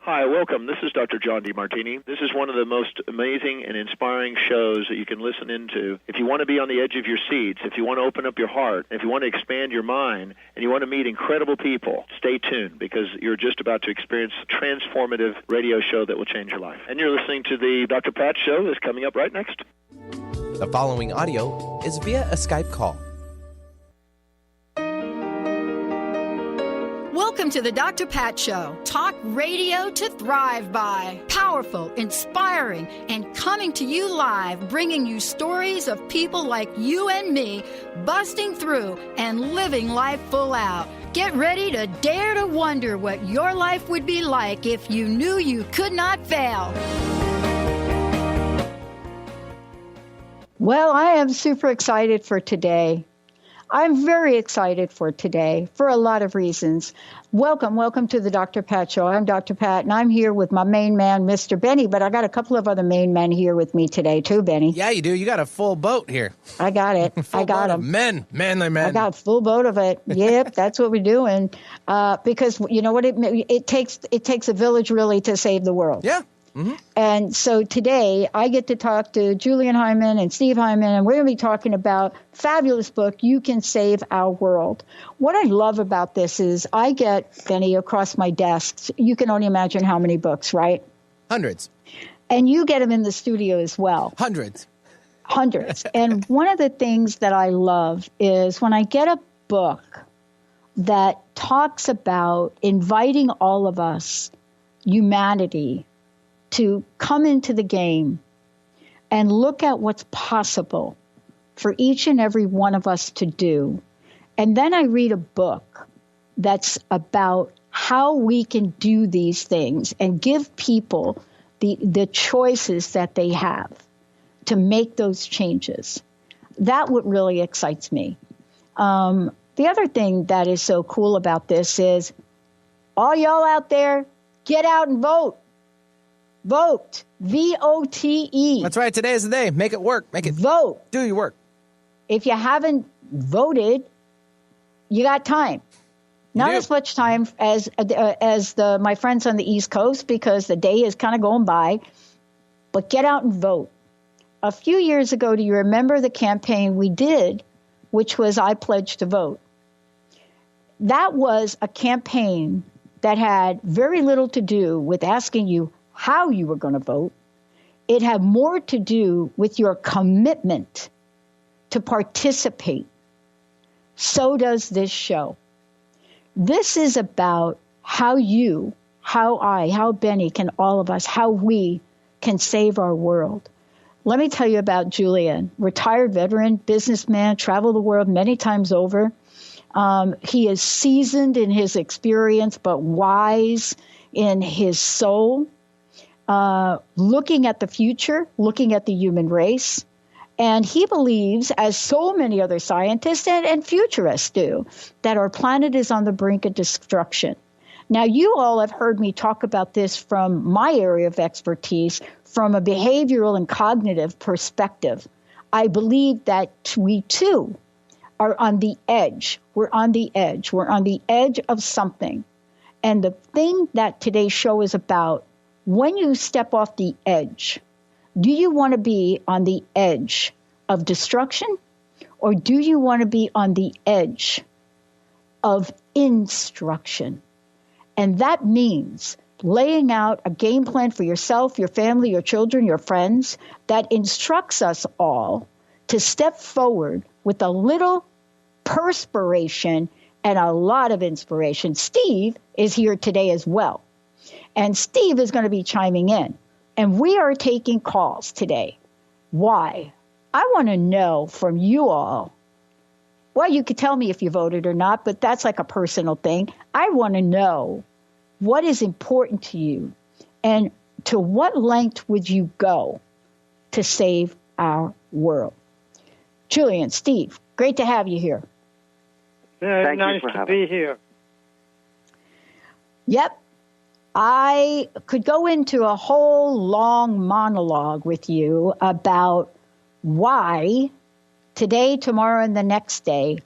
Hi, welcome. This is Dr. John DeMartini. This is one of the most amazing and inspiring shows that you can listen into. If you want to be on the edge of your seats, if you want to open up your heart, if you want to expand your mind, and you want to meet incredible people, stay tuned because you're just about to experience a transformative radio show that will change your life. And you're listening to the Dr. Pat Show that's coming up right next. The following audio is via a Skype call. Welcome to the Dr. Pat Show. Talk radio to thrive by. Powerful, inspiring, and coming to you live, bringing you stories of people like you and me busting through and living life full out. Get ready to dare to wonder what your life would be like if you knew you could not fail. Well, I am super excited for today. I'm very excited for today for a lot of reasons. Welcome to the Dr. Pat Show. I'm Dr. Pat, and I'm here with my main man, Mr. Benny, but I got a couple of other main men here with me today, too, Benny. Yeah, you do. You got a full boat here. I got it. I got them. Manly men. I got a full boat of it. Yep, that's what we're doing. Because you know what? It takes a village, really, to save the world. Yeah. Mm-hmm. And so today I get to talk to Julian Hyman and Steve Hyman, and we're going to be talking about fabulous book, You Can Save Our World. What I love about this is I get, Benny, across my desks, you can only imagine how many books, right? Hundreds. And you get them in the studio as well. Hundreds. And one of the things that I love is when I get a book that talks about inviting all of us, humanity, to come into the game and look at what's possible for each and every one of us to do. And then I read a book that's about how we can do these things and give people the choices that they have to make those changes. That's what really excites me. The other thing that is so cool about this is all y'all out there, get out and vote. Vote. V-O-T-E. That's right. Today is the day. Make it work. Make it. Vote. Do your work. If you haven't voted, you got time. Not as much time as my friends on the East Coast because the day is kind of going by. But get out and vote. A few years ago, do you remember the campaign we did, which was I Pledge to Vote? That was a campaign that had very little to do with asking you how you were going to vote. It had more to do with your commitment to participate. So does this show. This is about how you, how I, how Benny, can all of us, how we can save our world. Let me tell you about Julian, retired veteran, businessman, traveled the world many times over. He is seasoned in his experience, but wise in his soul. Looking at the future, looking at the human race. And he believes, as so many other scientists and futurists do, that our planet is on the brink of destruction. Now, you all have heard me talk about this from my area of expertise, from a behavioral and cognitive perspective. I believe that we, too, are on the edge. We're on the edge. We're on the edge of something. And the thing that today's show is about, when you step off the edge, do you want to be on the edge of destruction, or do you want to be on the edge of instruction? And that means laying out a game plan for yourself, your family, your children, your friends, that instructs us all to step forward with a little perspiration and a lot of inspiration. Steve is here today as well. And Steve is going to be chiming in. And we are taking calls today. Why? I want to know from you all. Well, you could tell me if you voted or not, but that's like a personal thing. I want to know what is important to you and to what length would you go to save our world. Julian, Steve, great to have you here. Thank nice you for to be here. Yep. I could go into a whole long monologue with you about why today, tomorrow, and the next day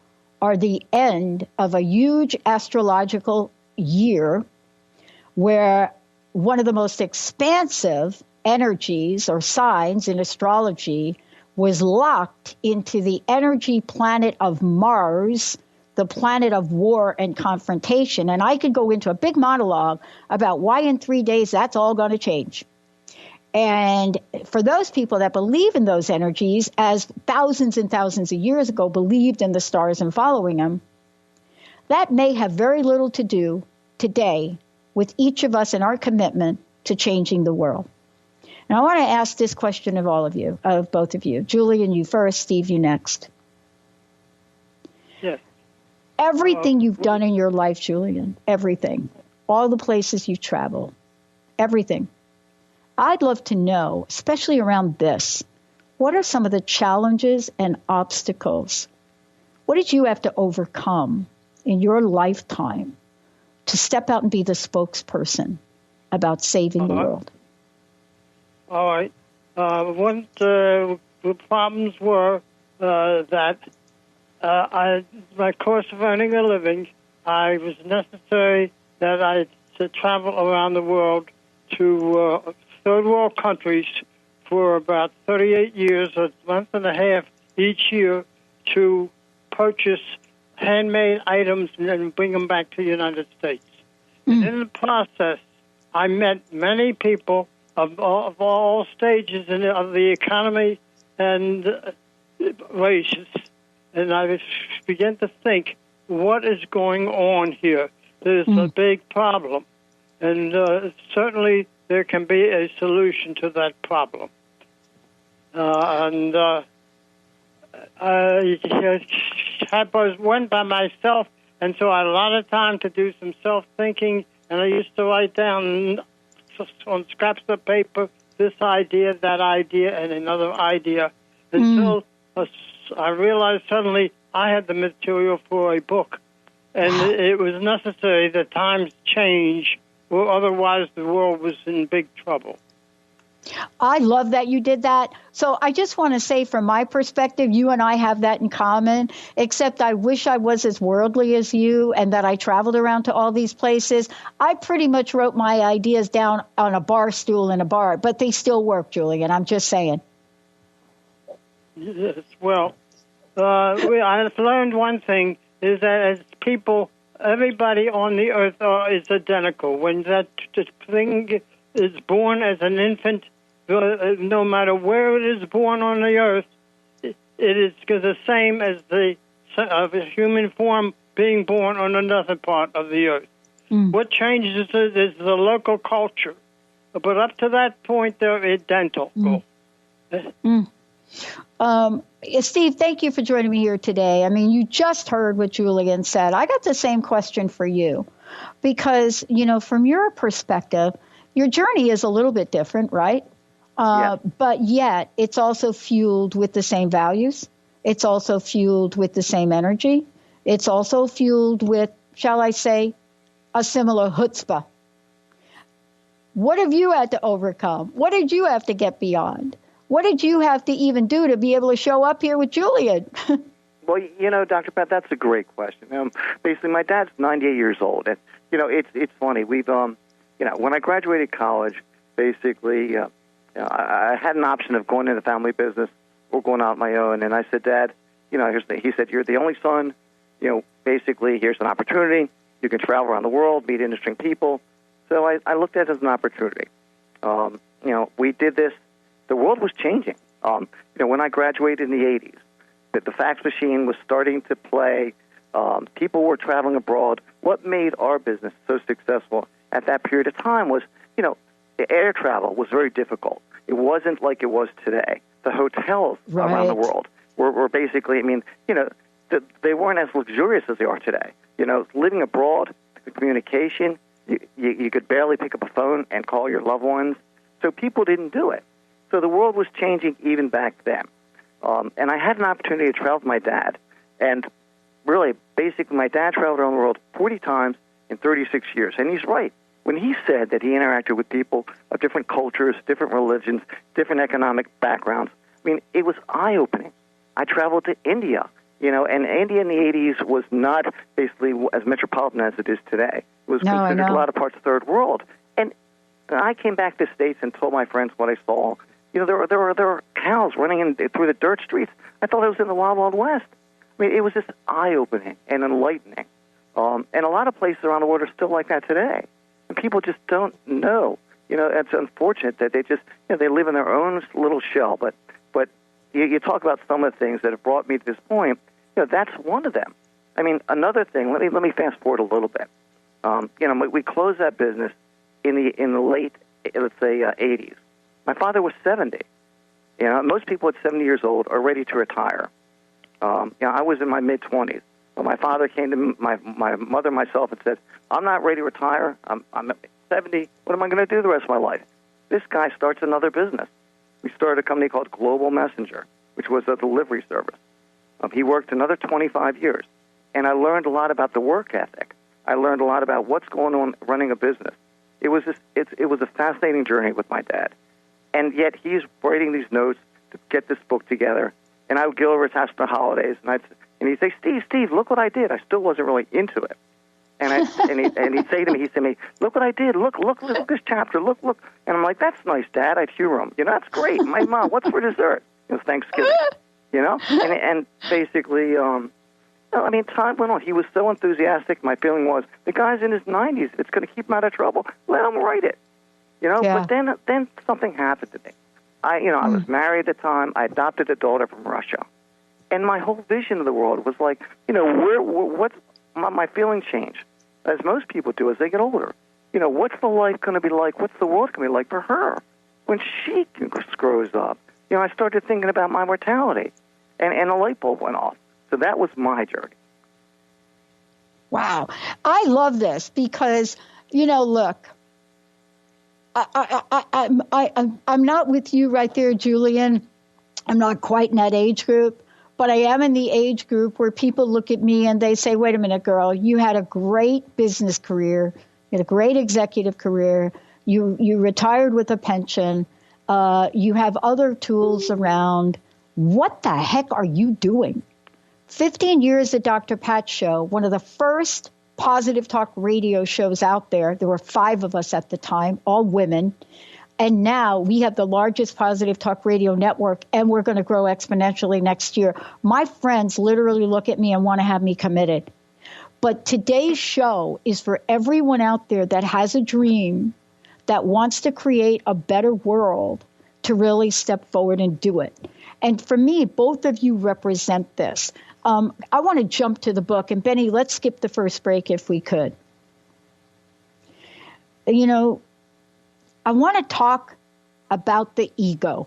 are the end of a huge astrological year where one of the most expansive energies or signs in astrology was locked into the energy planet of Mars, the planet of war and confrontation. And I could go into a big monologue about why in 3 days that's all going to change. And for those people that believe in those energies, as thousands and thousands of years ago believed in the stars and following them, that may have very little to do today with each of us and our commitment to changing the world. Now, I want to ask this question of all of you, of both of you. Julian, you first. Steve, you next. Yes. Everything you've done in your life, Julian, everything, all the places you travel, everything. I'd love to know, especially around this, what are some of the challenges and obstacles? What did you have to overcome in your lifetime to step out and be the spokesperson about saving the world? All right. One the problems were that my course of earning a living, I was necessary that I to travel around the world to third world countries for about 38 years, a month and a half each year, to purchase handmade items and then bring them back to the United States. And in the process, I met many people of all stages of the economy and races. And I began to think, what is going on here? There's a big problem. And certainly there can be a solution to that problem. I went by myself, and so I had a lot of time to do some self-thinking, and I used to write down on scraps of paper this idea, that idea, and another idea, until I realized suddenly I had the material for a book, and it was necessary that times change, or otherwise the world was in big trouble. I love that you did that. So I just want to say, from my perspective, you and I have that in common, except I wish I was as worldly as you and that I traveled around to all these places. I pretty much wrote my ideas down on a bar stool in a bar, but they still work, Julian. I'm just saying. Yes, well, I've learned one thing, is that as people, everybody on the earth is identical. When that thing is born as an infant, no matter where it is born on the earth, it is the same as the human form being born on another part of the earth. What changes it is the local culture. But up to that point, they're identical. Steve, thank you for joining me here today. I mean, you just heard what Julian said. I got the same question for you because, from your perspective, your journey is a little bit different, right? But yet it's also fueled with the same values. It's also fueled with the same energy. It's also fueled with, shall I say, a similar chutzpah. What have you had to overcome? What did you have to get beyond? What did you have to even do to be able to show up here with Julian? Well, Dr. Pat, that's a great question. Basically, my dad's 98 years old, and it's funny. We've when I graduated college, basically, I had an option of going into the family business or going out on my own. And I said, Dad, he said, you're the only son. Basically, here's an opportunity. You can travel around the world, meet interesting people. So I looked at it as an opportunity. We did this. The world was changing. When I graduated in the 80s, the fax machine was starting to play. People were traveling abroad. What made our business so successful at that period of time was, the air travel was very difficult. It wasn't like it was today. The hotels around the world were basically, they weren't as luxurious as they are today. Living abroad, the communication, you could barely pick up a phone and call your loved ones. So people didn't do it. So the world was changing even back then. And I had an opportunity to travel with my dad. And really, basically, my dad traveled around the world 40 times in 36 years. And he's right. When he said that he interacted with people of different cultures, different religions, different economic backgrounds, it was eye-opening. I traveled to India, and India in the 80s was not basically as metropolitan as it is today. It was considered a lot of parts of the third world. And I came back to the States and told my friends what I saw. You know, there were cows running through the dirt streets. I thought I was in the Wild Wild West. I mean, it was just eye-opening and enlightening. And a lot of places around the world are still like that today. And people just don't know. You know, it's unfortunate that they just, they live in their own little shell. But you talk about some of the things that have brought me to this point. That's one of them. I mean, another thing. Let me fast forward a little bit. We closed that business in the late, let's say, 80s. My father was 70. Most people at 70 years old are ready to retire. I was in my mid-20s. When my father came to my mother and myself and said, I'm not ready to retire. I'm 70. What am I going to do the rest of my life? This guy starts another business. We started a company called Global Messenger, which was a delivery service. He worked another 25 years. And I learned a lot about the work ethic. I learned a lot about what's going on running a business. It was a fascinating journey with my dad. And yet he's writing these notes to get this book together. And I would go over his house for the holidays, and he'd say, Steve, look what I did. I still wasn't really into it. And he'd say to me, look what I did. Look this chapter. Look. And I'm like, that's nice, Dad. I'd humor him. That's great. My mom, what's for dessert? Thanksgiving. And basically, time went on. He was so enthusiastic. My feeling was, the guy's in his 90s. It's going to keep him out of trouble. Let him write it. Yeah. But then something happened to me. I was married at the time. I adopted a daughter from Russia. And my whole vision of the world was like, my feeling changed, as most people do as they get older. What's the life going to be like? What's the world going to be like for her when she grows up? I started thinking about my mortality, and a light bulb went off. So that was my journey. Wow. I love this because, look, I'm not with you right there, Julian. I'm not quite in that age group, but I am in the age group where people look at me and they say, wait a minute, girl, you had a great business career. You had a great executive career. You retired with a pension. You have other tools around. What the heck are you doing? 15 years at Dr. Pat Show, one of the first positive talk radio shows out there. There were 5 of us at the time, all women. And now we have the largest positive talk radio network, and we're going to grow exponentially next year. My friends literally look at me and want to have me committed. But today's show is for everyone out there that has a dream, that wants to create a better world, to really step forward and do it. And for me, both of you represent this. I want to jump to the book. And Benny, let's skip the first break if we could. I want to talk about the ego,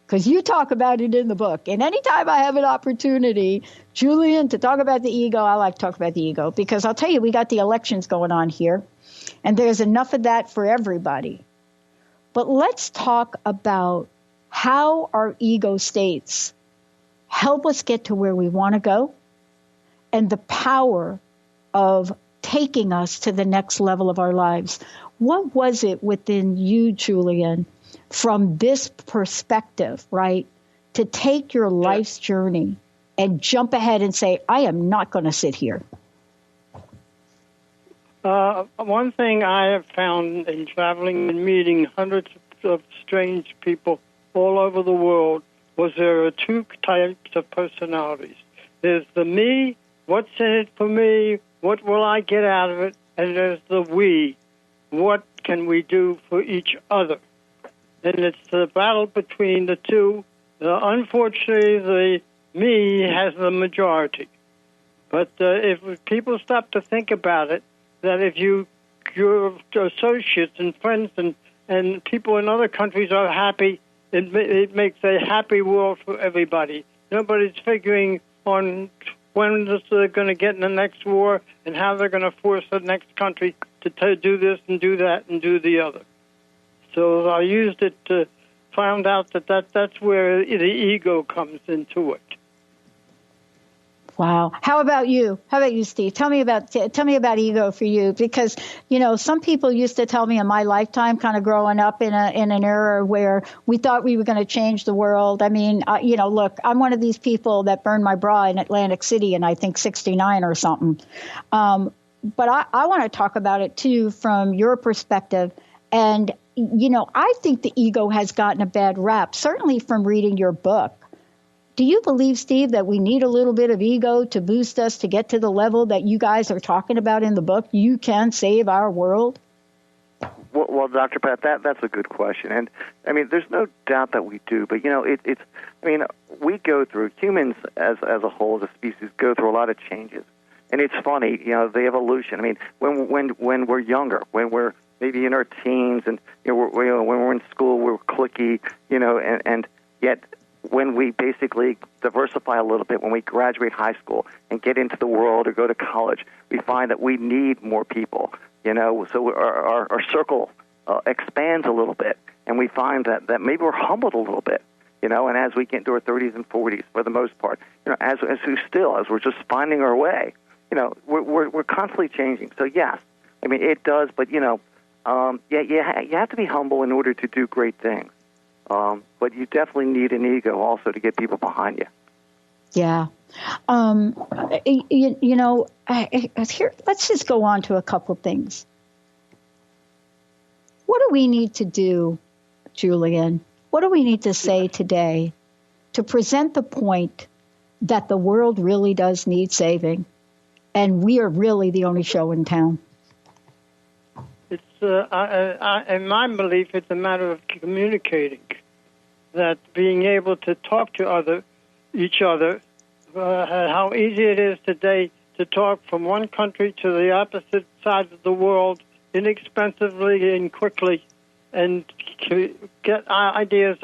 because you talk about it in the book. And anytime I have an opportunity, Julian, to talk about the ego, I like to talk about the ego, because I'll tell you, we got the elections going on here, and there's enough of that for everybody. But let's talk about how our ego states help us get to where we want to go, and the power of taking us to the next level of our lives. What was it within you, Julian, from this perspective, right, to take your life's journey and jump ahead and say, I am not going to sit here? One thing I have found in traveling and meeting hundreds of strange people all over the world was there are 2 types of personalities. There's the me, what's in it for me, what will I get out of it, and there's the we, what can we do for each other. And it's the battle between the two. Unfortunately, the me has the majority. But if people stop to think about it, that if your associates and friends and people in other countries are happy, it makes a happy world for everybody. Nobody's figuring on when they're going to get in the next war and how they're going to force the next country to do this and do that and do the other. So I used it to find out that's where the ego comes into it. Wow. How about you? How about you, Steve? Tell me about ego for you, because, some people used to tell me in my lifetime, kind of growing up in an era where we thought we were going to change the world. I mean, look, I'm one of these people that burned my bra in Atlantic City in, I think, 69 or something. But I want to talk about it, too, from your perspective. And I think the ego has gotten a bad rap, certainly from reading your book. Do you believe, Steve, that we need a little bit of ego to boost us to get to the level that you guys are talking about in the book? You can save our world? Well, Dr. Pat, that's a good question. And, I mean, there's no doubt that we do. But, we go through, humans as a whole, as a species, go through a lot of changes. And it's funny, the evolution. I mean, when we're younger, when we're maybe in our teens and, when we're in school, we're cliquey, and yet when we basically diversify a little bit, when we graduate high school and get into the world or go to college, we find that we need more people, so our circle expands a little bit, and we find that maybe we're humbled a little bit, and as we get into our 30s and 40s, for the most part, as we're just finding our way, we're constantly changing. So yes, I mean it does, but you have to be humble in order to do great things. But you definitely need an ego also to get people behind you. Yeah. Here, let's just go on to a couple things. What do we need to do, Julian? What do we need to say today to present the point that the world really does need saving, and we are really the only show in town? It's, in my belief, it's a matter of communicating. That being able to talk to each other, how easy it is today to talk from one country to the opposite side of the world inexpensively and quickly, and to get ideas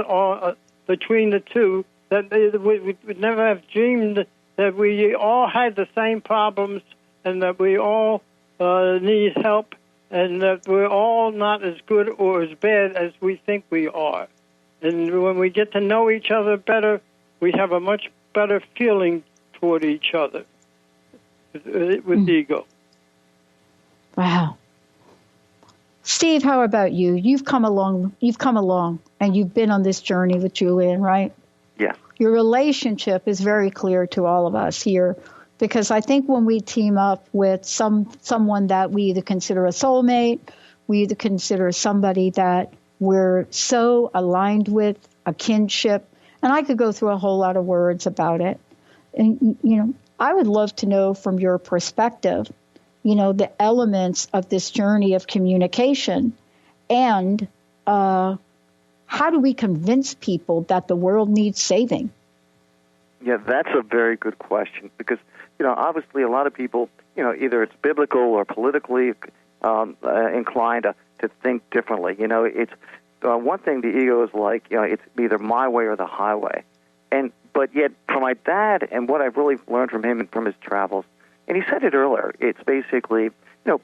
between the two that we would never have dreamed that we all had the same problems and that we all need help and that we're all not as good or as bad as we think we are. And when we get to know each other better, we have a much better feeling toward each other with ego. Wow. Steve, how about you? You've come along, and you've been on this journey with Julian, right? Yeah. Your relationship is very clear to all of us here, because I think when we team up with someone that we either consider a soulmate, we either consider somebody that we're so aligned with, a kinship, and I could go through a whole lot of words about it. And, I would love to know from your perspective, the elements of this journey of communication and how do we convince people that the world needs saving? Yeah, that's a very good question because, obviously a lot of people, either it's biblical or politically inclined to think differently. It's one thing the ego is like, it's either my way or the highway. But yet for my dad and what I've really learned from him and from his travels, and he said it earlier, it's basically,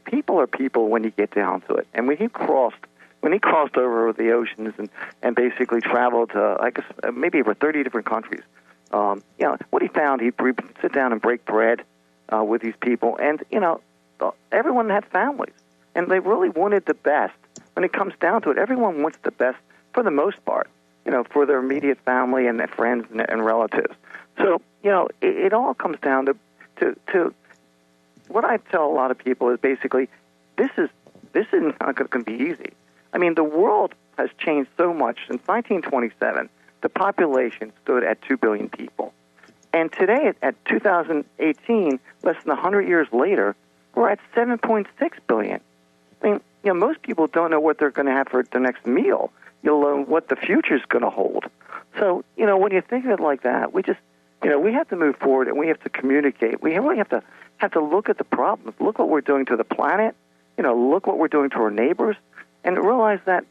people are people when you get down to it. And when he crossed over the oceans and basically traveled to, I guess, maybe over 30 different countries, what he found, he'd sit down and break bread with these people. And, everyone had families. And they really wanted the best. When it comes down to it, everyone wants the best for the most part, for their immediate family and their friends and relatives. So, it all comes down to what I tell a lot of people is basically this is not going to be easy. I mean, the world has changed so much. Since 1927, the population stood at 2 billion people. And today, at 2018, less than 100 years later, we're at 7.6 billion. I mean, most people don't know what they're going to have for their next meal, let alone what the future is going to hold. So, when you think of it like that, we just, we have to move forward and we have to communicate. We really have to look at the problems, look what we're doing to the planet, look what we're doing to our neighbors, and realize that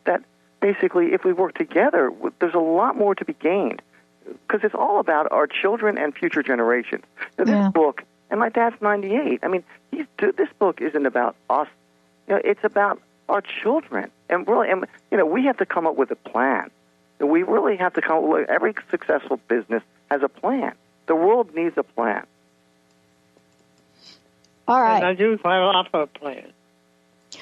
basically if we work together, there's a lot more to be gained because it's all about our children and future generations. This book, and my dad's 98. I mean, this book isn't about us. It's about our children. And really, we have to come up with a plan. We really have to come up with, every successful business has a plan. The world needs a plan. All right. And I do offer a plan.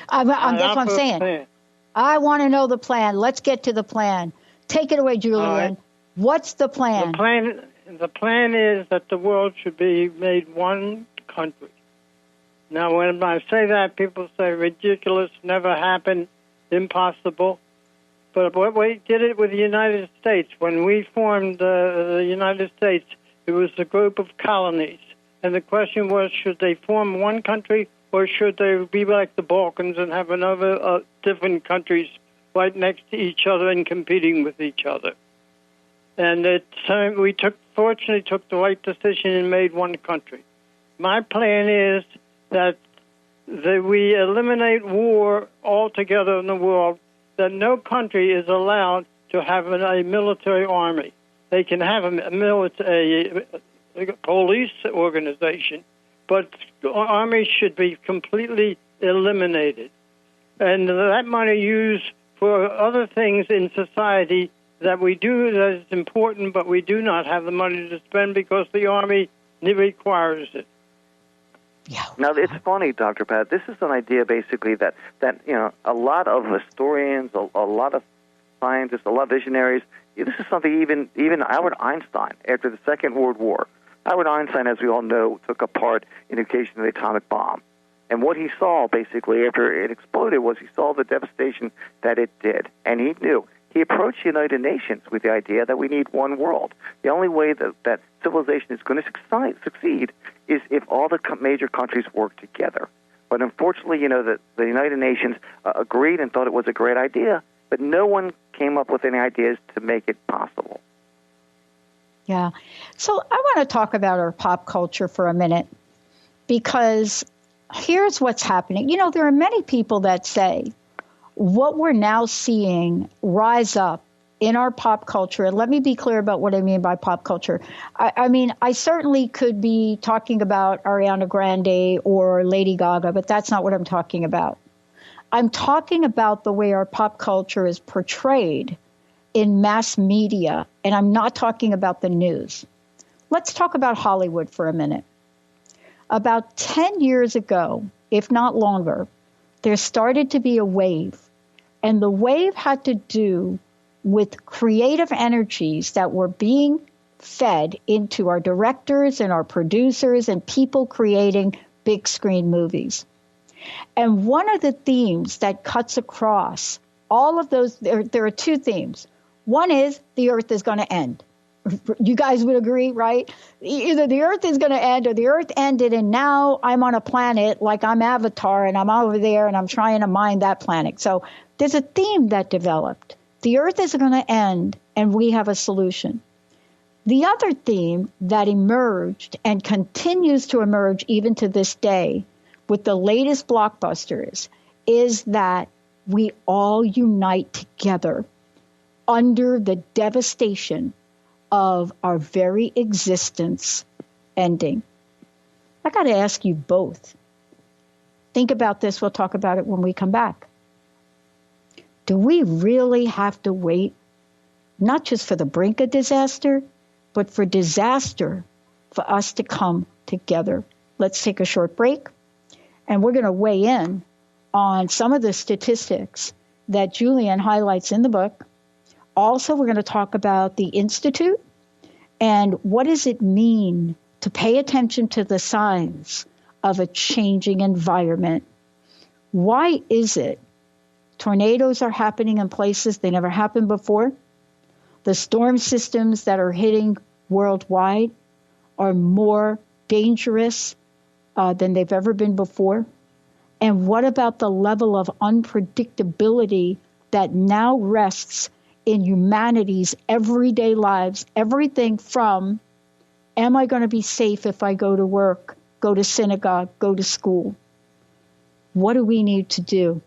That's what I'm saying. I want to know the plan. Let's get to the plan. Take it away, Julian. Right. What's the plan? The plan is that the world should be made one country. Now, when I say that, people say ridiculous, never happened, impossible. But we did it with the United States. When we formed the United States, it was a group of colonies. And the question was, should they form one country or should they be like the Balkans and have another different countries right next to each other and competing with each other? And we fortunately took the right decision and made one country. My plan is that we eliminate war altogether in the world, that no country is allowed to have a military army. They can have a military police organization, but armies should be completely eliminated. And that money used for other things in society that we do that is important, but we do not have the money to spend because the Army requires it. Yeah. Now, it's funny, Dr. Pat. This is an idea, basically, that a lot of historians, a lot of scientists, a lot of visionaries, this is something even Albert Einstein, after the Second World War. Albert Einstein, as we all know, took apart the creation of the atomic bomb. And what he saw, basically, after it exploded, was he saw the devastation that it did. And he knew. He approached the United Nations with the idea that we need one world. The only way that civilization is going to succeed is if all the major countries work together. But unfortunately, the United Nations agreed and thought it was a great idea, but no one came up with any ideas to make it possible. Yeah. So I want to talk about our pop culture for a minute, because here's what's happening. There are many people that say what we're now seeing rise up in our pop culture, and let me be clear about what I mean by pop culture. I mean, I certainly could be talking about Ariana Grande or Lady Gaga, but that's not what I'm talking about. I'm talking about the way our pop culture is portrayed in mass media, and I'm not talking about the news. Let's talk about Hollywood for a minute. About 10 years ago, if not longer, there started to be a wave, and the wave had to do with creative energies that were being fed into our directors and our producers and people creating big screen movies. And one of the themes that cuts across all of those, there are two themes. One is the earth is going to end. You guys would agree, right? Either the earth is going to end or the earth ended and now I'm on a planet like I'm Avatar and I'm over there and I'm trying to mine that planet. So there's a theme that developed. The earth is going to end and we have a solution. The other theme that emerged and continues to emerge even to this day with the latest blockbusters is that we all unite together under the devastation of our very existence ending. I got to ask you both. Think about this. We'll talk about it when we come back. Do we really have to wait, not just for the brink of disaster, but for disaster for us to come together? Let's take a short break, and we're going to weigh in on some of the statistics that Julian highlights in the book. Also, we're going to talk about the Institute and what does it mean to pay attention to the signs of a changing environment. Why is it tornadoes are happening in places they never happened before? The storm systems that are hitting worldwide are more dangerous than they've ever been before. And what about the level of unpredictability that now rests in humanity's everyday lives? Everything from, am I going to be safe if I go to work, go to synagogue, go to school? What do we need to do?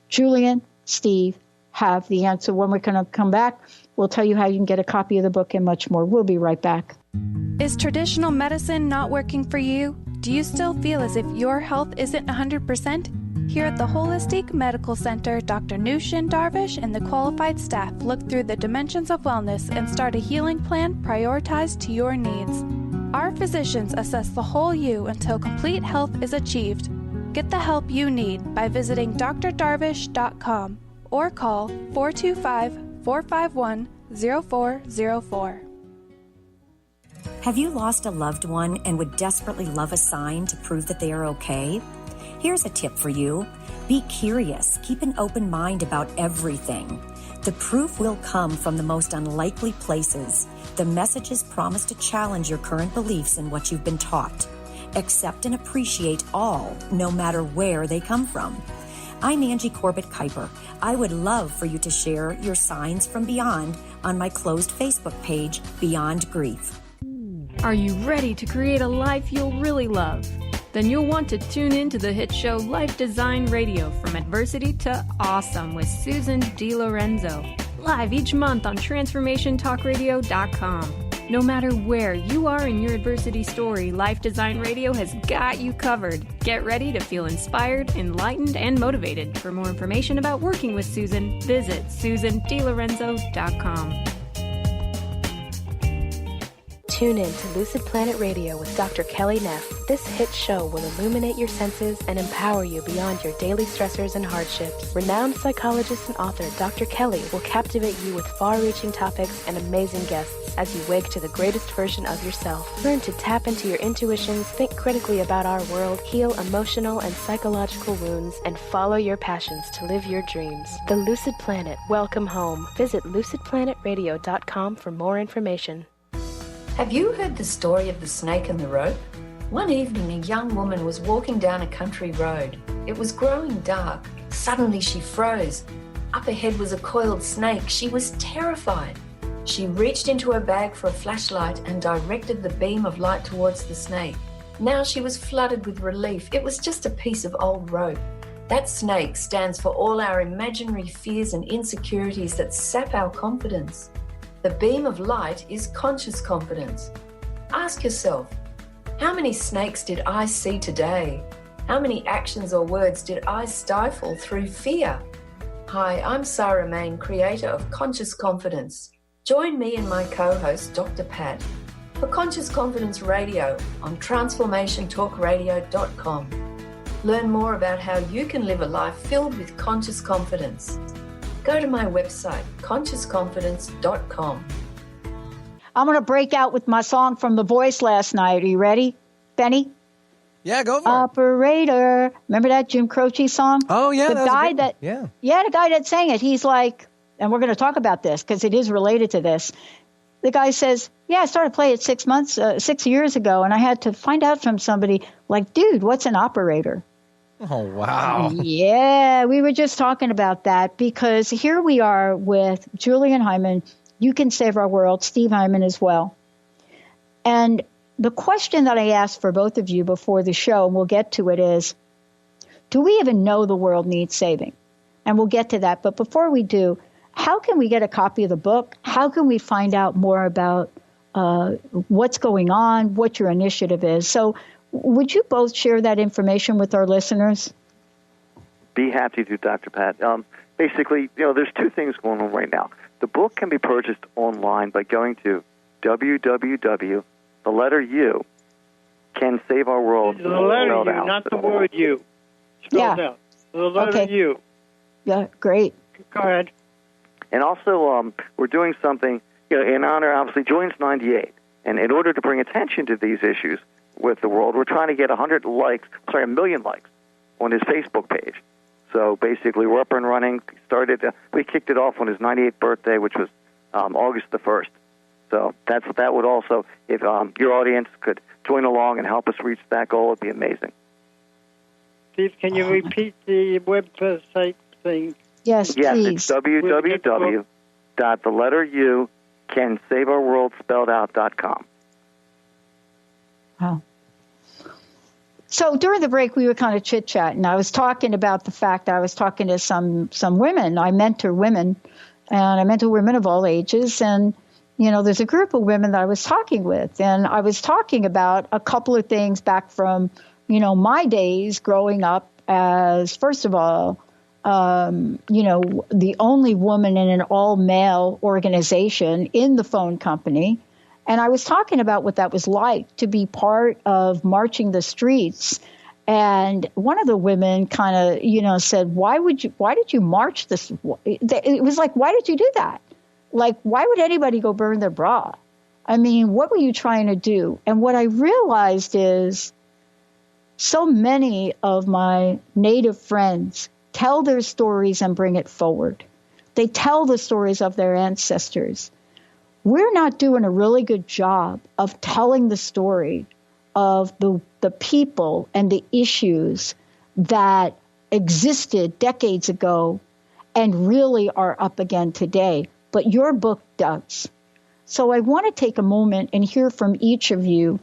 Julian, Steve, have the answer. When we're going to come back, we'll tell you how you can get a copy of the book and much more. We'll be right back. Is traditional medicine not working for you? Do you still feel as if your health isn't 100%? Here at the Holistic Medical Center, Dr. Nushin Darvish and the qualified staff look through the dimensions of wellness and start a healing plan prioritized to your needs. Our physicians assess the whole you until complete health is achieved. Get the help you need by visiting drdarvish.com or call 425-451-0404. Have you lost a loved one and would desperately love a sign to prove that they are okay? Here's a tip for you. Be curious. Keep an open mind about everything. The proof will come from the most unlikely places. The messages promise to challenge your current beliefs and what you've been taught. Accept and appreciate all, no matter where they come from. I'm Angie Corbett Kuiper. I would love for you to share your signs from beyond on my closed Facebook page, Beyond Grief. Are you ready to create a life you'll really love? Then you'll want to tune in to the hit show Life Design Radio, From Adversity to Awesome with Susan DiLorenzo, live each month on TransformationTalkRadio.com. No matter where you are in your adversity story, Life Design Radio has got you covered. Get ready to feel inspired, enlightened, and motivated. For more information about working with Susan, visit SusanDiLorenzo.com. Tune in to Lucid Planet Radio with Dr. Kelly Neff. This hit show will illuminate your senses and empower you beyond your daily stressors and hardships. Renowned psychologist and author Dr. Kelly will captivate you with far-reaching topics and amazing guests as you wake to the greatest version of yourself. Learn to tap into your intuitions, think critically about our world, heal emotional and psychological wounds, and follow your passions to live your dreams. The Lucid Planet. Welcome home. Visit lucidplanetradio.com for more information. Have you heard the story of the snake and the rope? One evening, a young woman was walking down a country road. It was growing dark. Suddenly, she froze. Up ahead was a coiled snake. She was terrified. She reached into her bag for a flashlight and directed the beam of light towards the snake. Now she was flooded with relief. It was just a piece of old rope. That snake stands for all our imaginary fears and insecurities that sap our confidence. The beam of light is conscious confidence. Ask yourself, how many snakes did I see today? How many actions or words did I stifle through fear? Hi, I'm Sarah Main, creator of Conscious Confidence. Join me and my co-host, Dr. Pat, for Conscious Confidence Radio on TransformationTalkRadio.com. Learn more about how you can live a life filled with conscious confidence. Go to my website, ConsciousConfidence.com. I'm going to break out with my song from The Voice last night. Are you ready, Benny? Yeah, go for Operator. Remember that Jim Croce song? Oh, yeah. The guy that sang it, he's like, and we're going to talk about this because it is related to this. The guy says, yeah, I started playing it 6 years ago, and I had to find out from somebody, like, dude, what's an operator? Oh, wow. Yeah, we were just talking about that because here we are with Julian Hyman. You Can Save Our World, Steve Hyman as well. And the question that I asked for both of you before the show, and we'll get to it, is, do we even know the world needs saving? And we'll get to that. But before we do, how can we get a copy of the book? How can we find out more about what's going on, what your initiative is? So would you both share that information with our listeners? Be happy to, Dr. Pat. Basically, there's two things going on right now. The book can be purchased online by going to www.U.Can-Save-Our-World. The letter U, not the word U. Spelled out. The letter U. Yeah, great. Go ahead. And also, we're doing something in honor, obviously, Julian's 98. And in order to bring attention to these issues with the world, we're trying to get 1 million likes on his Facebook page. So basically, we're up and running. We kicked it off on his 98th birthday, which was August the 1st. So that would also, if your audience could join along and help us reach that goal, it'd be amazing. Steve, can you repeat the website thing? Yes, please. Yes, it's www.Can-Save-Our-World.com. Wow. So during the break, we were kind of chit-chatting. I was talking about the fact I was talking to some women. I mentor women, and I mentor women of all ages. And, there's a group of women that I was talking with. And I was talking about a couple of things back from, my days growing up as, first of all, the only woman in an all-male organization in the phone company. And I was talking about what that was like to be part of marching the streets. And one of the women kind of, said, why did you march this? It was like, why did you do that? Like, why would anybody go burn their bra? I mean, what were you trying to do? And what I realized is so many of my Native friends tell their stories and bring it forward. They tell the stories of their ancestors. We're not doing a really good job of telling the story of the people and the issues that existed decades ago and really are up again today. But your book does. So I want to take a moment and hear from each of you.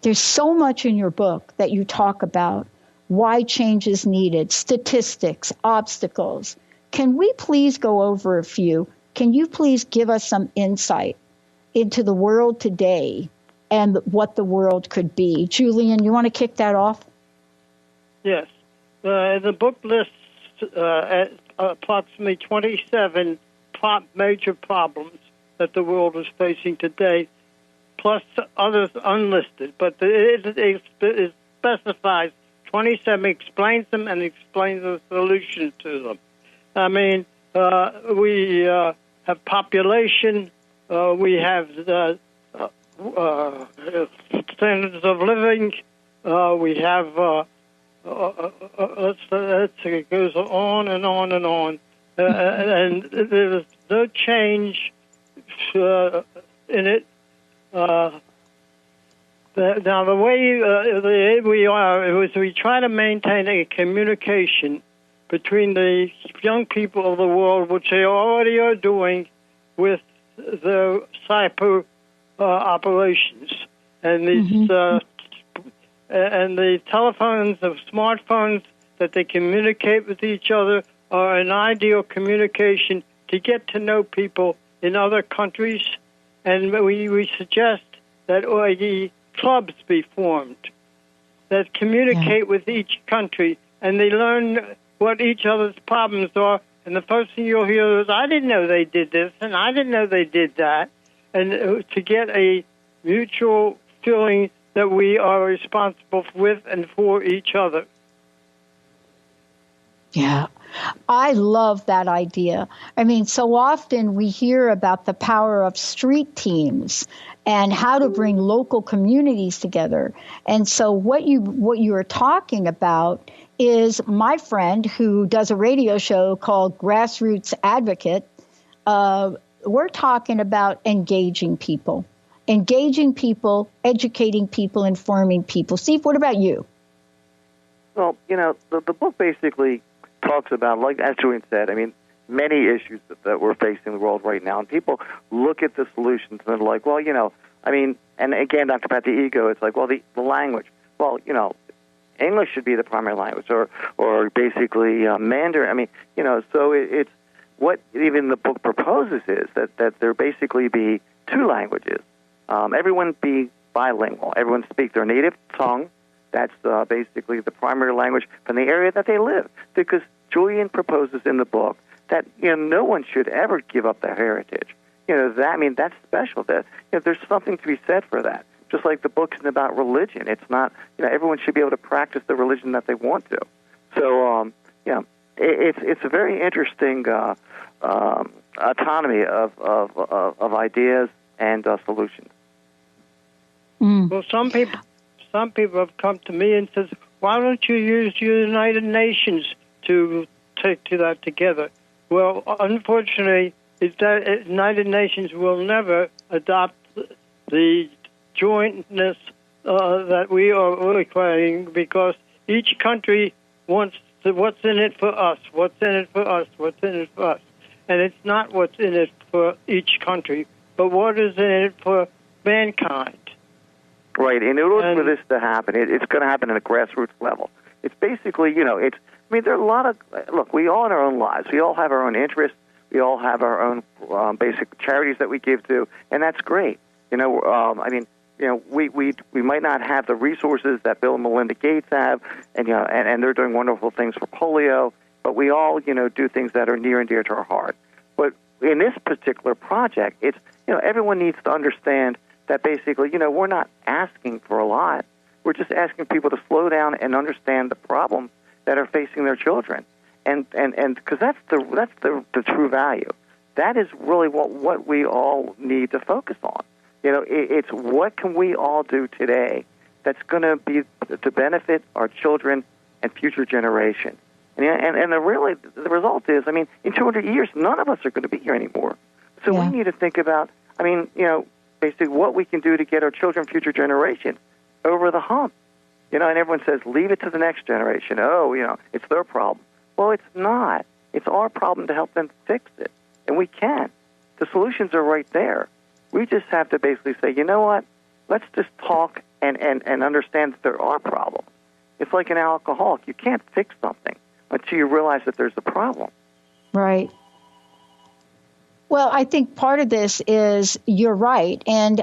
There's so much in your book that you talk about why change is needed, statistics, obstacles. Can we please go over a few? Can you please give us some insight into the world today and what the world could be? Julian, you want to kick that off? Yes. The book lists approximately 27 major problems that the world is facing today, plus others unlisted. But it specifies 27, explains them, and explains the solution to them. I mean, we have population, we have standards of living, we have, let's see, it goes on and on and on. And there's no change in it. Now, the way we are is we try to maintain a communication between the young people of the world, which they already are doing with the cyber operations. And these and the telephones, the smartphones that they communicate with each other are an ideal communication to get to know people in other countries. And we suggest that the clubs be formed that communicate with each country, and they learn what each other's problems are. And the first thing you'll hear is, I didn't know they did this, and I didn't know they did that. And to get a mutual feeling that we are responsible with and for each other. Yeah, I love that idea. I mean, so often we hear about the power of street teams and how to bring local communities together. And so what you are talking about is my friend who does a radio show called Grassroots Advocate. We're talking about engaging people, educating people, informing people. Steve, what about you? Well, the book basically talks about, like as Julian said, I mean, many issues that we're facing in the world right now. And people look at the solutions and they're like, well, I mean, and again, Dr. Pat, the ego, it's like, well, the language. Well, English should be the primary language, or basically Mandarin. I mean, so it's what even the book proposes is that there basically be two languages. Everyone be bilingual. Everyone speak their native tongue. That's basically the primary language from the area that they live. Because Julian proposes in the book that no one should ever give up their heritage. That's special. That there's something to be said for that. Just like the book isn't about religion. It's not. Everyone should be able to practice the religion that they want to. So it's a very interesting autonomy of ideas and solutions. Well, some people have come to me and says, why don't you use the United Nations to take to that together? Well, unfortunately, the United Nations will never adopt the jointness that we are requiring, because each country wants what's in it for us, what's in it for us, what's in it for us. And it's not what's in it for each country, but what is in it for mankind. Right, and in order for this to happen, it's going to happen at a grassroots level. It's basically, there are a lot of, look, we all in our own lives, we all have our own interests, we all have our own basic charities that we give to, and that's great. We might not have the resources that Bill and Melinda Gates have, and and they're doing wonderful things for polio, but we all, do things that are near and dear to our heart. But in this particular project, it's, everyone needs to understand that basically, we're not asking for a lot. We're just asking people to slow down and understand the problems that are facing their children, and because that's the true value. That is really what we all need to focus on. It's what can we all do today that's going to be to benefit our children and future generations. And the result is, I mean, in 200 years, none of us are going to be here anymore. So we need to think about, I mean, basically what we can do to get our children, future generations, over the hump. And everyone says, leave it to the next generation. Oh, it's their problem. Well, it's not. It's our problem to help them fix it. And we can. The solutions are right there. We just have to basically say, you know what? Let's just talk and understand that there are problems. It's like an alcoholic. You can't fix something until you realize that there's a problem. Right. Well, I think part of this is you're right. And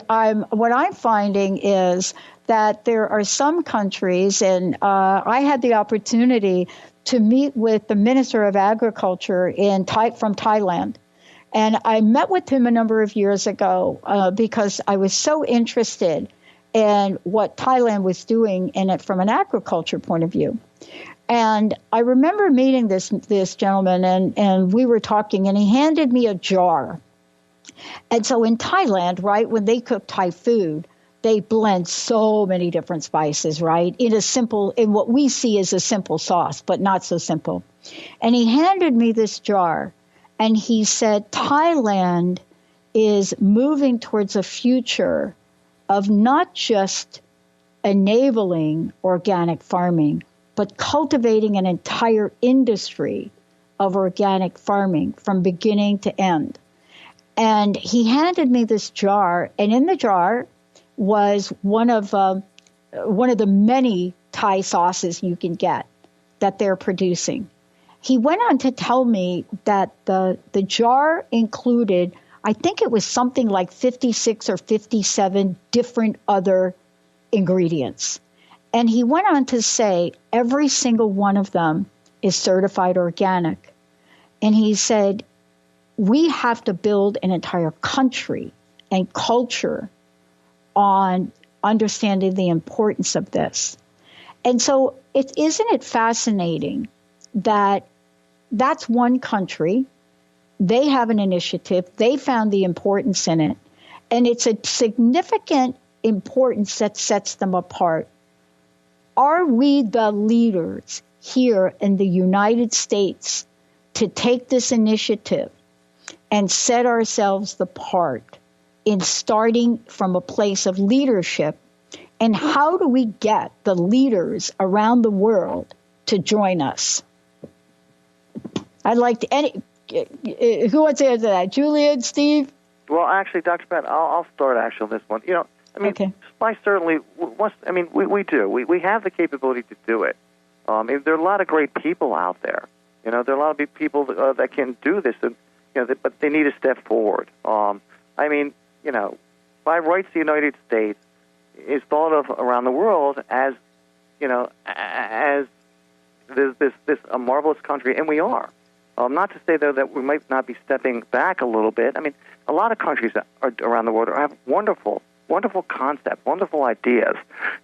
what I'm finding is that there are some countries, and I had the opportunity to meet with the Minister of Agriculture from Thailand. And I met with him a number of years ago because I was so interested in what Thailand was doing in it from an agriculture point of view. And I remember meeting this gentleman, and we were talking, and he handed me a jar. And so in Thailand, right, when they cook Thai food, they blend so many different spices, right, in what we see as a simple sauce, but not so simple. And he handed me this jar, and he said, Thailand is moving towards a future of not just enabling organic farming, but cultivating an entire industry of organic farming from beginning to end. And he handed me this jar, and in the jar was one of the many Thai sauces you can get that they're producing. He went on to tell me that the jar included, I think it was something like 56 or 57 different other ingredients. And he went on to say every single one of them is certified organic. And he said, we have to build an entire country and culture on understanding the importance of this. And so isn't it fascinating that that's one country, they have an initiative, they found the importance in it, and it's a significant importance that sets them apart. Are we the leaders here in the United States to take this initiative and set ourselves apart in starting from a place of leadership? And how do we get the leaders around the world to join us? I'd like to, who wants to answer that? Julian, Steve? Well, actually, Dr. Pat, I'll start actually on this one. I certainly, we do. We have the capability to do it. There are a lot of great people out there. There are a lot of people that can do this, and but they need to step forward. By rights, the United States is thought of around the world as, as this a marvelous country, and we are. Not to say, though, that we might not be stepping back a little bit. I mean, a lot of countries around the world have wonderful concepts, wonderful ideas,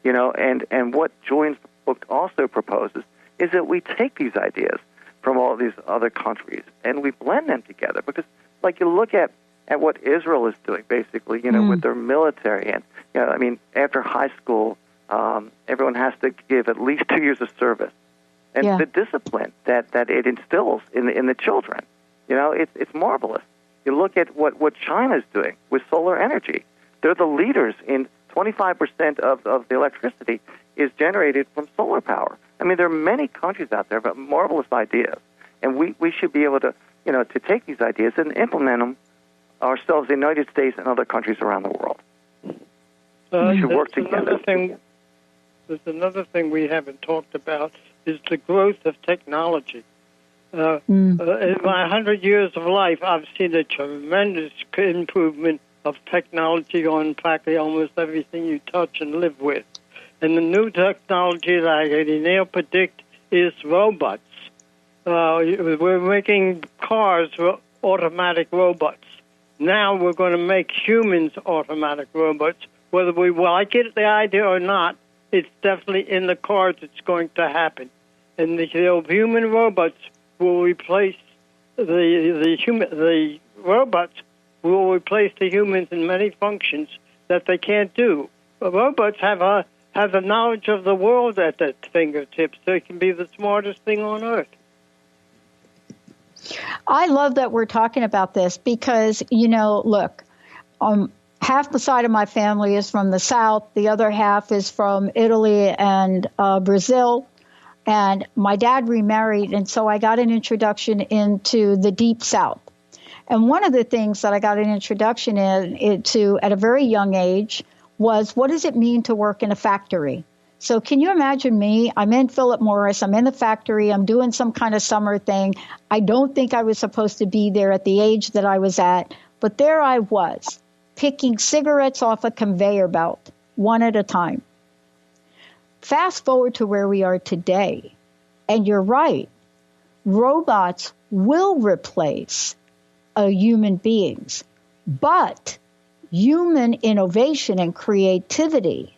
and what Julian's book also proposes is that we take these ideas from all these other countries and we blend them together. Because, like, you look at what Israel is doing, basically, with their military, and, after high school, everyone has to give at least 2 years of service. And the discipline that it instills in the children, it's marvelous. You look at what China's doing with solar energy. They're the leaders in 25% of the electricity is generated from solar power. I mean, there are many countries out there, but marvelous ideas. And we should be able to, to take these ideas and implement them ourselves in the United States and other countries around the world. We should work together. There's another thing we haven't talked about is the growth of technology. In my 100 years of life, I've seen a tremendous improvement of technology on practically almost everything you touch and live with. And the new technology that I can now predict is robots. We're making cars automatic robots. Now we're going to make humans automatic robots. Whether we like it, the idea or not, it's definitely in the cards it's going to happen. And the human robots will replace the robots will replace the humans in many functions that they can't do. Robots have the knowledge of the world at their fingertips. They can be the smartest thing on earth. I love that we're talking about this because, look, half the side of my family is from the South. The other half is from Italy and Brazil. And my dad remarried, and so I got an introduction into the Deep South. And one of the things that I got an introduction into at a very young age was, what does it mean to work in a factory? So can you imagine me? I'm in Philip Morris. I'm in the factory. I'm doing some kind of summer thing. I don't think I was supposed to be there at the age that I was at. But there I was, picking cigarettes off a conveyor belt, one at a time. Fast forward to where we are today. And you're right. Robots will replace human beings. But human innovation and creativity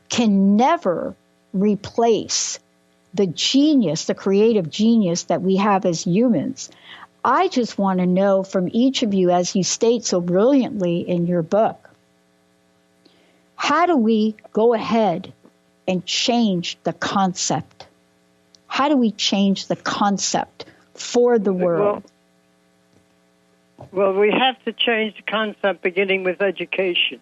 can never replace the genius, the creative genius that we have as humans. I just want to know from each of you, as you state so brilliantly in your book, how do we go ahead and change the concept? How do we change the concept for the world? Well, we have to change the concept beginning with education.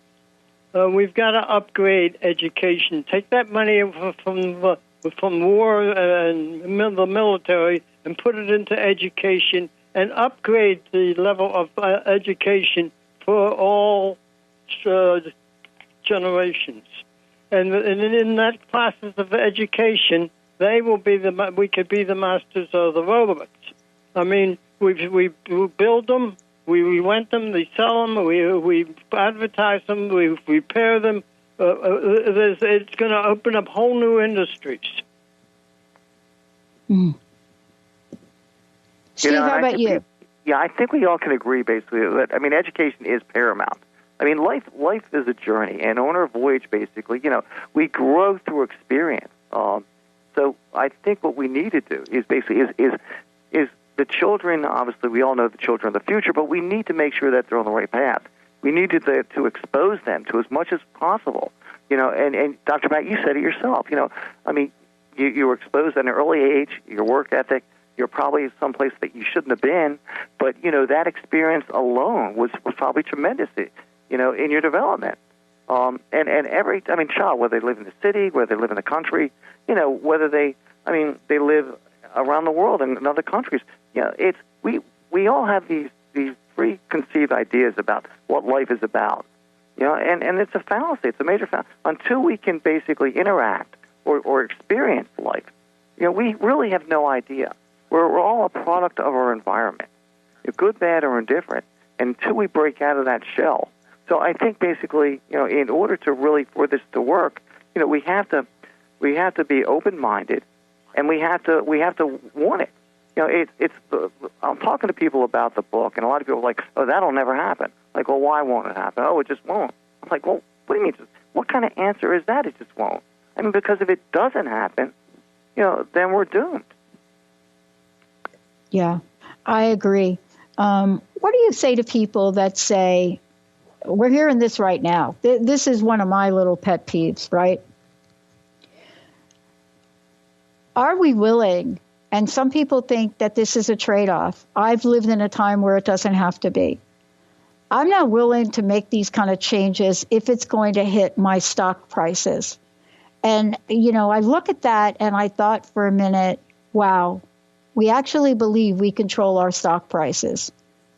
We've got to upgrade education. Take that money from war and the military and put it into education and upgrade the level of education for all generations. And in that process of education, we could be the masters of the robots. I mean, we build them. We rent them, they sell them, we advertise them, we repair them. It's going to open up whole new industries. Mm. Steve, how about you? I think we all can agree, basically, that, education is paramount. Life is a journey, and on our voyage, basically, we grow through experience. So I think what we need to do is basically is the children, obviously, we all know the children of the future, but we need to make sure that they're on the right path. We need to expose them to as much as possible. And Dr. Matt, you said it yourself. You were exposed at an early age, your work ethic, you're probably someplace that you shouldn't have been, but, that experience alone was probably tremendous, in your development. And every child, whether they live in the city, whether they live in the country, whether they live around the world and in other countries, we all have these preconceived ideas about what life is about, and it's a fallacy. It's a major fallacy. Until we can basically interact or experience life, we really have no idea. We're all a product of our environment, good, bad, or indifferent, until we break out of that shell. So I think basically, in order to really for this to work, we have to be open-minded, and we have to want it. I'm talking to people about the book, and a lot of people are like, "Oh, that'll never happen." Like, well, why won't it happen? Oh, it just won't. I'm like, well, what do you mean? What kind of answer is that? It just won't. Because if it doesn't happen, then we're doomed. Yeah, I agree. What do you say to people that say, we're hearing this right now. This is one of my little pet peeves, right? Are we willing? And some people think that this is a trade-off. I've lived in a time where it doesn't have to be. I'm not willing to make these kind of changes if it's going to hit my stock prices. And, I look at that and I thought for a minute, wow, we actually believe we control our stock prices.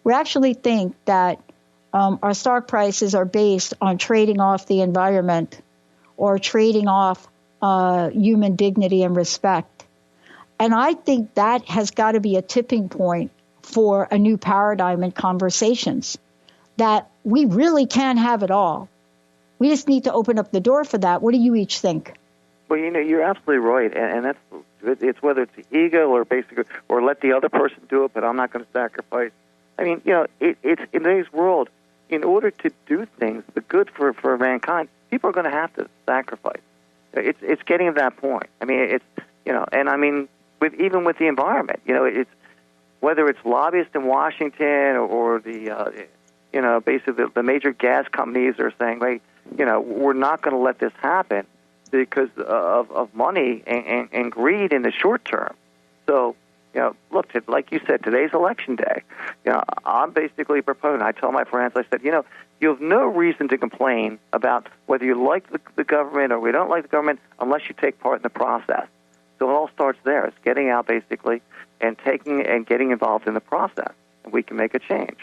We actually think that our stock prices are based on trading off the environment or trading off human dignity and respect. And I think that has got to be a tipping point for a new paradigm in conversations, that we really can have it all. We just need to open up the door for that. What do you each think? Well, you're absolutely right, and it's whether it's the ego or basically or let the other person do it, but I'm not going to sacrifice. It's in today's world. In order to do things, the good for mankind, people are going to have to sacrifice. It's getting to that point. Even with the environment, it's whether it's lobbyists in Washington or the basically the major gas companies are saying, we're not going to let this happen because of money and greed in the short term. So, look, like you said, today's election day. I'm basically a proponent. I tell my friends, I said, you have no reason to complain about whether you like the government or we don't like the government unless you take part in the process. So it all starts there. It's getting out, basically, and getting involved in the process, and we can make a change.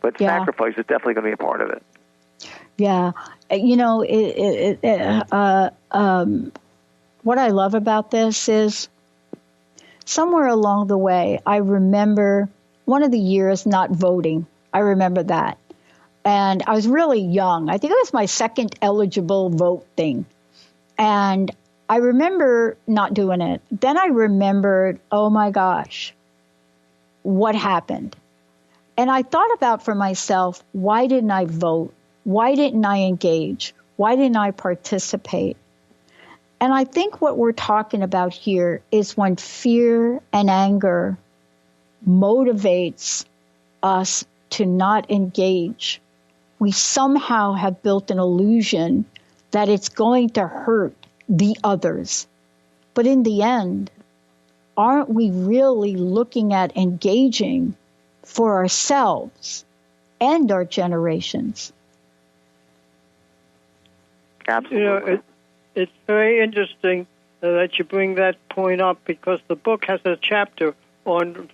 But sacrifice is definitely going to be a part of it. Yeah. What I love about this is somewhere along the way, I remember one of the years not voting. I remember that. And I was really young. I think it was my second eligible vote thing. And I remember not doing it. Then I remembered, oh my gosh, what happened? And I thought about for myself, why didn't I vote? Why didn't I engage? Why didn't I participate? And I think what we're talking about here is when fear and anger motivates us to not engage, we somehow have built an illusion that it's going to hurt the others. But in the end, aren't we really looking at engaging for ourselves and our generations? Absolutely. It's very interesting that you bring that point up, because the book has a chapter on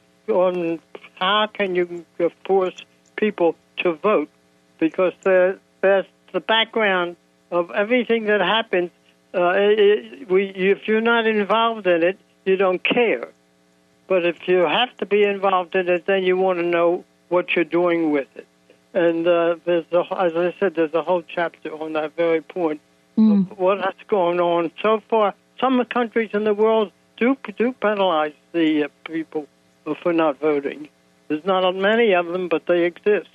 how can you force people to vote, because there's the background of everything that happens. If you're not involved in it, you don't care. But if you have to be involved in it, then you want to know what you're doing with it. And as I said, there's a whole chapter on that very point. What's going on so far? Some countries in the world do penalize the people for not voting. There's not many of them, but they exist.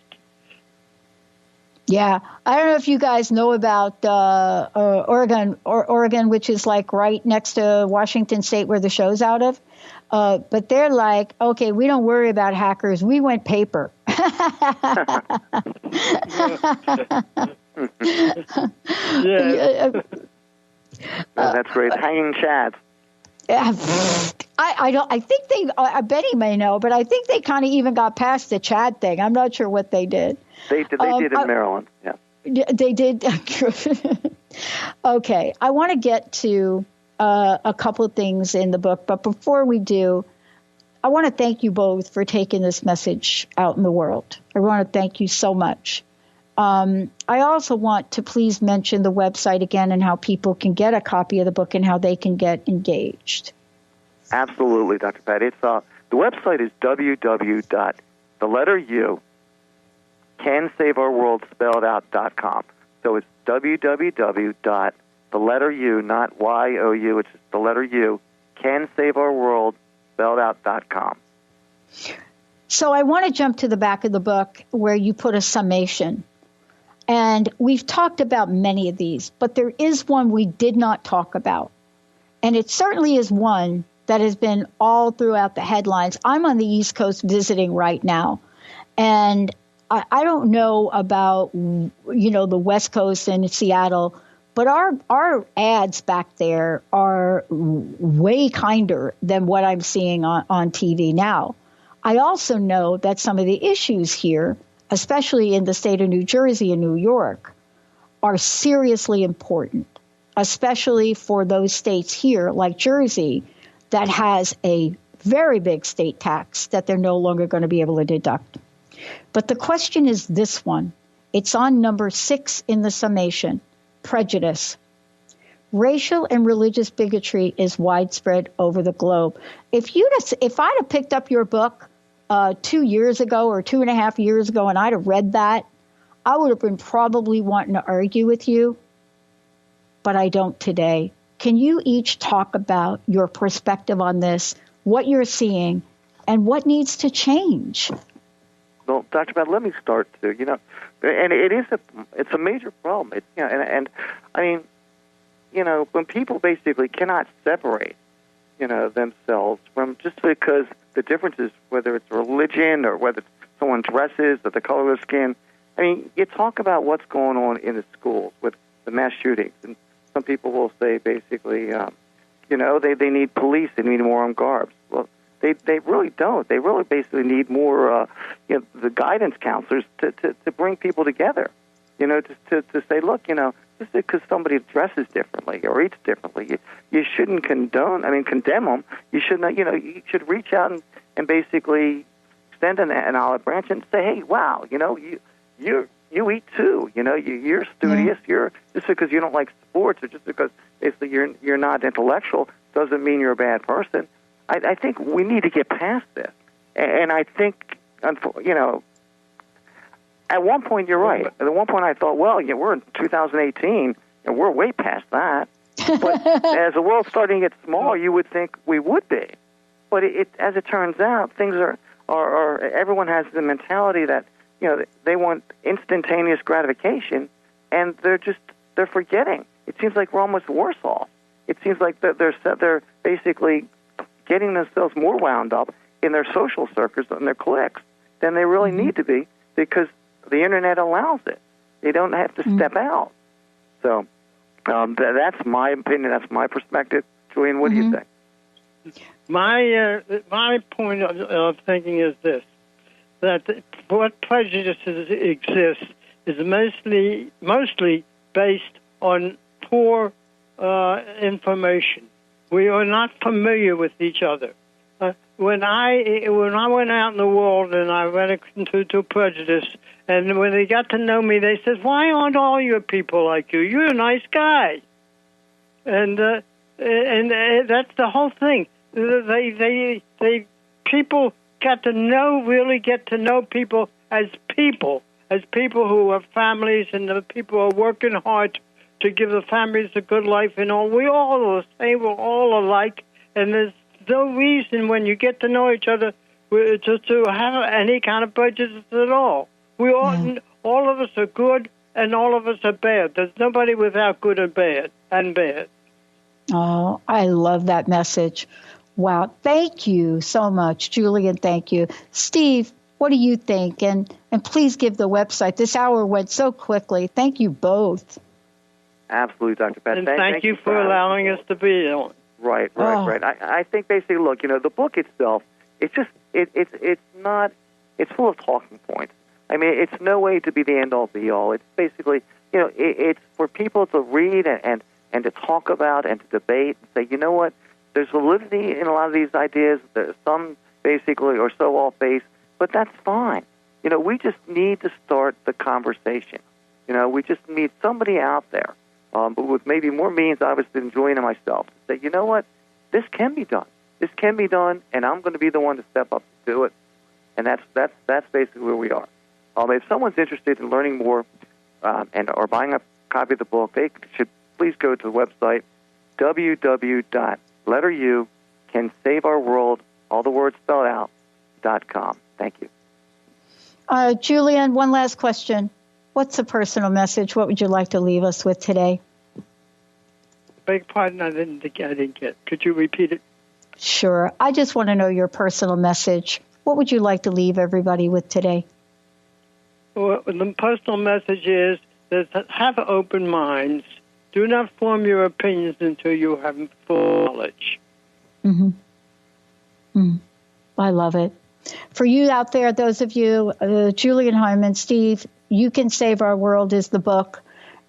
Yeah, I don't know if you guys know about Oregon, which is like right next to Washington State, where the show's out of. But they're like, okay, we don't worry about hackers. We went paper. That's great. Hanging chads. I think they, Betty may know, but I think they kind of even got past the Chad thing. I'm not sure what they did. They did in Maryland, yeah. They did. Okay, I want to get to a couple of things in the book, but before we do, I want to thank you both for taking this message out in the world. I want to thank you so much. I also want to please mention the website again and how people can get a copy of the book and how they can get engaged. Absolutely, Dr. Pat. It's the website is www.cansaveourworld.com. So it's www.U, not YOU, it's just the letter U, cansaveourworld.com. So I want to jump to the back of the book where you put a summation. And we've talked about many of these, but there is one we did not talk about. And it certainly is one that has been all throughout the headlines. I'm on the East Coast visiting right now. And I don't know about, the West Coast and Seattle, but our ads back there are way kinder than what I'm seeing on TV now. I also know that some of the issues here, especially in the state of New Jersey and New York, are seriously important, especially for those states here like Jersey that has a very big state tax that they're no longer going to be able to deduct. But the question is this one. It's on number 6 in the summation, prejudice. Racial and religious bigotry is widespread over the globe. If I'd have picked up your book 2 years ago or 2.5 years ago and I'd have read that, I would have been probably wanting to argue with you, but I don't today. Can you each talk about your perspective on this, what you're seeing, and what needs to change? Well, Dr. Pat, let me start too. And it's a major problem. It's when people basically cannot separate, themselves from, just because the differences, whether it's religion or whether someone dresses or the color of their skin. I mean, you talk about what's going on in the schools with the mass shootings, and some people will say basically, they need police, they need more armed guards. Well, They really don't. They really basically need more, the guidance counselors to bring people together. To say, look, just because somebody dresses differently or eats differently, you shouldn't condemn them. You should not, you should reach out and basically extend an olive branch and say, hey, wow, you eat too. You're studious. You're just because you don't like sports or just because basically you're not intellectual doesn't mean you're a bad person. I think we need to get past this, and I think at one point you're right. At one point I thought, well, we're in 2018 and we're way past that. But as the world's starting to get smaller, you would think we would be. But as it turns out, things are everyone has the mentality that they want instantaneous gratification, and they're forgetting. It seems like we're almost worse off. It seems like they're basically getting themselves more wound up in their social circles and their cliques than they really need to be, because the internet allows it. They don't have to step out. So that's my opinion. That's my perspective. Julian, what do you think? My point of thinking is this: that what prejudices exist is mostly based on poor information. We are not familiar with each other. When I went out in the world and I ran into prejudice, and when they got to know me, they said, "Why aren't all your people like you? You're a nice guy." And that's the whole thing. People really get to know people as people who have families, and the people who are working hard to give the families a good life and all. We all are the same. We're all alike, and there's no reason when you get to know each other to have any kind of prejudice at all. We all of us are good, and all of us are bad. There's nobody without good and bad. Oh, I love that message. Wow. Thank you so much, Julian. Thank you. Steve, what do you think? And please give the website. This hour went so quickly. Thank you both. Absolutely, Dr. Pat. And thank you for allowing us to be on. Right. I think basically, look, the book itself, it's full of talking points. I mean, it's no way to be the end-all, be-all. It's basically, it's for people to read and to talk about and to debate and say, you know what, there's validity in a lot of these ideas. There's some basically are so off-base, but that's fine. We just need to start the conversation. We just need somebody out there, but with maybe more means, obviously, than Julian and myself, to say, you know what, this can be done. This can be done, and I'm going to be the one to step up to do it. And that's basically where we are. If someone's interested in learning more or buying a copy of the book, they should please go to the website www.cansaveourworld, all the words spelled out, .com. Thank you. Julian, one last question. What's a personal message? What would you like to leave us with today? Beg pardon, I didn't get. Could you repeat it? Sure. I just want to know your personal message. What would you like to leave everybody with today? Well, the personal message is that have open minds. Do not form your opinions until you have full knowledge. I love it. For you out there, those of you, Julian Hyman, Steve, You Can Save Our World is the book.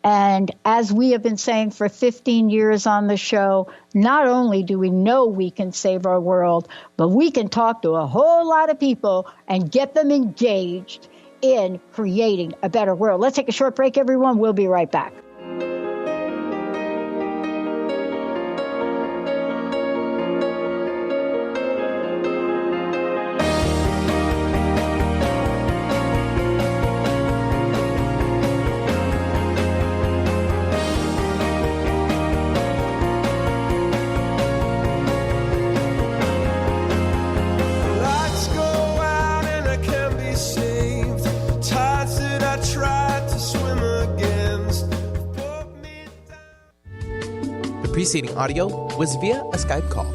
And as we have been saying for 15 years on the show, not only do we know we can save our world, but we can talk to a whole lot of people and get them engaged in creating a better world. Let's take a short break, everyone. We'll be right back. Preceding audio was via a Skype call.